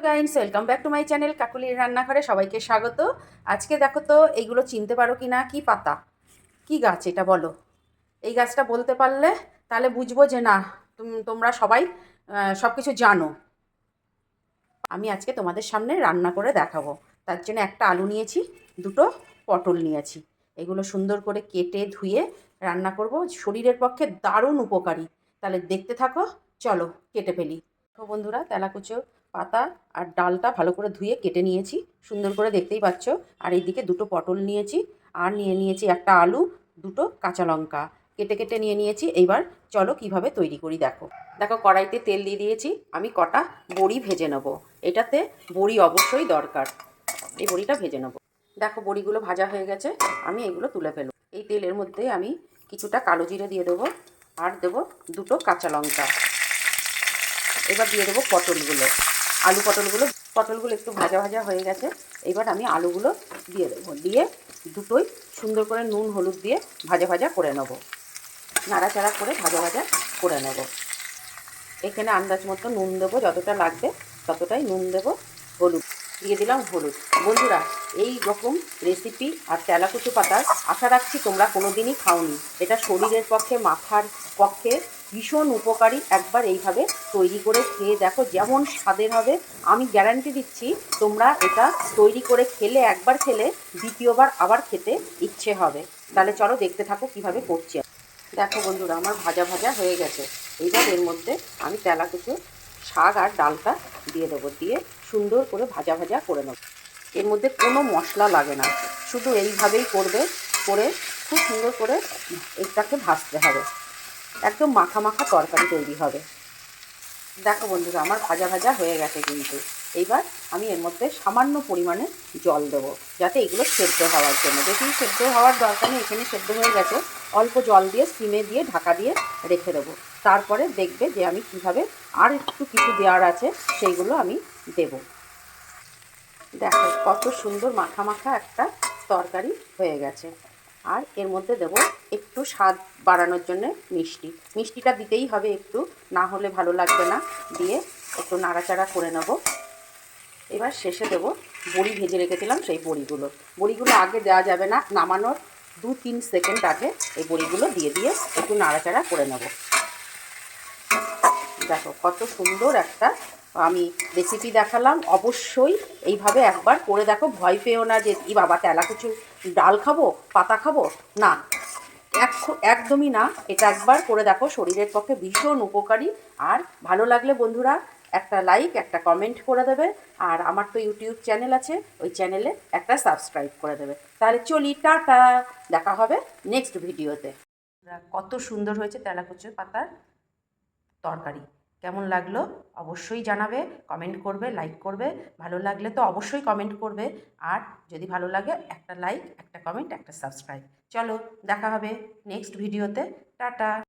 Guys, welcome back to my channel কাকুলির রান্নাঘরে সবাইকে স্বাগত। আজকে দেখো তো এইগুলো চিনতে পারো কি না, কি পাতা, কি গাছ এটা বলো। এই গাছটা বলতে পারলে তাহলে বুঝবো যে না তোমরা সবাই সব কিছু জানো। আমি আজকে তোমাদের সামনে রান্না করে দেখাবো। তার জন্য একটা আলু নিয়েছি, দুটো পটল নিয়েছি। এগুলো সুন্দর করে কেটে ধুয়ে রান্না করব, শরীরের পক্ষে দারুণ উপকারী। তাহলে দেখতে থাকো, চলো কেটে ফেলি। তো বন্ধুরা, তেলাকুচো পাতা আর ডালটা ভালো করে ধুয়ে কেটে নিয়েছি, সুন্দর করে দেখতেই পাচ্ছ। আর এইদিকে দুটো পটল নিয়েছি, আর নিয়েছি একটা আলু, দুটো কাঁচা লঙ্কা কেটে কেটে নিয়েছি। এইবার চলো কিভাবে তৈরি করি দেখো। দেখো, কড়াইতে তেল দিয়ে দিয়েছি, আমি কটা বড়ি ভেজে নেব। এটাতে বড়ি অবশ্যই দরকার, এই বড়িটা ভেজে নেব। দেখো, বড়িগুলো ভাজা হয়ে গেছে, আমি এগুলো তুলে ফেলব। এই তেলের মধ্যে আমি কিছুটা কালো জিরে দিয়ে দেবো, আর দেবো দুটো কাঁচা লঙ্কা। এবার দিয়ে দেবো পটলগুলো, পটলগুলো একটু ভাজা ভাজা হয়ে গেছে। এবার আমি আলুগুলো দিয়ে দেবো, দিয়ে দুটোই সুন্দর করে নুন হলুদ দিয়ে ভাজা ভাজা করে নেব, নাড়াচাড়া করে ভাজা ভাজা করে নেব। এখানে আন্দাজ মতো নুন দেবো, যতটা লাগবে ততটাই নুন দেবো। হলুদ দিয়ে দিলাম, হলুদ। বন্ধুরা, এই রকম রেসিপি আর তেলাকুচো পাতার আশা রাখছি তোমরা কোনো দিনই খাওনি। এটা শরীরের পক্ষে, মাথার পক্ষে ভীষণ উপকারী। একবার এইভাবে তৈরি করে খেয়ে দেখো, যেমন স্বাদের হবে আমি গ্যারান্টি দিচ্ছি। তোমরা এটা তৈরি করে খেলে, একবার খেলে দ্বিতীয়বার আবার খেতে ইচ্ছে হবে। তাহলে চলো দেখতে থাকো কিভাবে করছি। দেখো বন্ধুরা, আমার ভাজা ভাজা হয়ে গেছে। এইবার এর মধ্যে আমি তেলাকুচো শাক আর ডালটা দিয়ে দেবো, দিয়ে সুন্দর করে ভাজা ভাজা করে নেব। এর মধ্যে কোনো মশলা লাগে না, শুধু এইভাবেই করে খুব সুন্দর করে এটাকে ভাজতে হবে। একদম মাখা মাখা তরকারি তৈরি হবে। দেখো বন্ধুরা, আমার ভাজা ভাজা হয়ে গেছে কিন্তু। এইবার আমি এর মধ্যে সামান্য পরিমাণে জল দেবো, যাতে এগুলো সেদ্ধ হওয়ার জন্য। বেশি সেদ্ধ হওয়ার দরকার নেই, এখানে সেদ্ধ হয়ে গেছে। অল্প জল দিয়ে সিমে দিয়ে ঢাকা দিয়ে রেখে দেবো। তারপরে দেখবে যে আমি কিভাবে আর একটু কিছু দেওয়ার আছে সেইগুলো আমি দেব। দেখো কত সুন্দর মাখা মাখা একটা তরকারি হয়ে গেছে। আর এর মধ্যে দেব একটু স্বাদ বাড়ানোর জন্য মিষ্টিটা দিতেই হবে একটু, না হলে ভালো লাগবে না। দিয়ে একটু নাড়াচাড়া করে নেব। এবার শেষে দেব বড়ি ভেজে রেখেছিলাম, সেই বড়িগুলো আগে দেওয়া যাবে না, নামানোর 2-3 সেকেন্ড আগে এই বড়িগুলো দিয়ে একটু নাড়াচাড়া করে নেব। দেখো কত সুন্দর একটা আমি রেসিপি দেখালাম। অবশ্যই এইভাবে একবার করে দেখো, ভয় পেও না যে ই বাবা তেলাকুচু ডাল খাবো, পাতা খাবো না, একদমই না। এটা একবার করে দেখো, শরীরের পক্ষে ভীষণ উপকারী। আর ভালো লাগলে বন্ধুরা একটা লাইক, একটা কমেন্ট করে দেবে। আর আমার তো ইউটিউব চ্যানেল আছে, ওই চ্যানেলে একটা সাবস্ক্রাইব করে দেবে। তাহলে চলি, টাটা, দেখা হবে নেক্সট ভিডিওতে। কত সুন্দর হয়েছে তেলাকুচো পাতার তরকারি। কেমন লাগলো অবশ্যই জানাবে, কমেন্ট করবে, লাইক করবে। ভালো লাগলে তো অবশ্যই কমেন্ট করবে। আর যদি ভালো লাগে একটা লাইক, একটা কমেন্ট, একটা সাবস্ক্রাইব। চলো দেখা হবে নেক্সট ভিডিওতে, টাটা।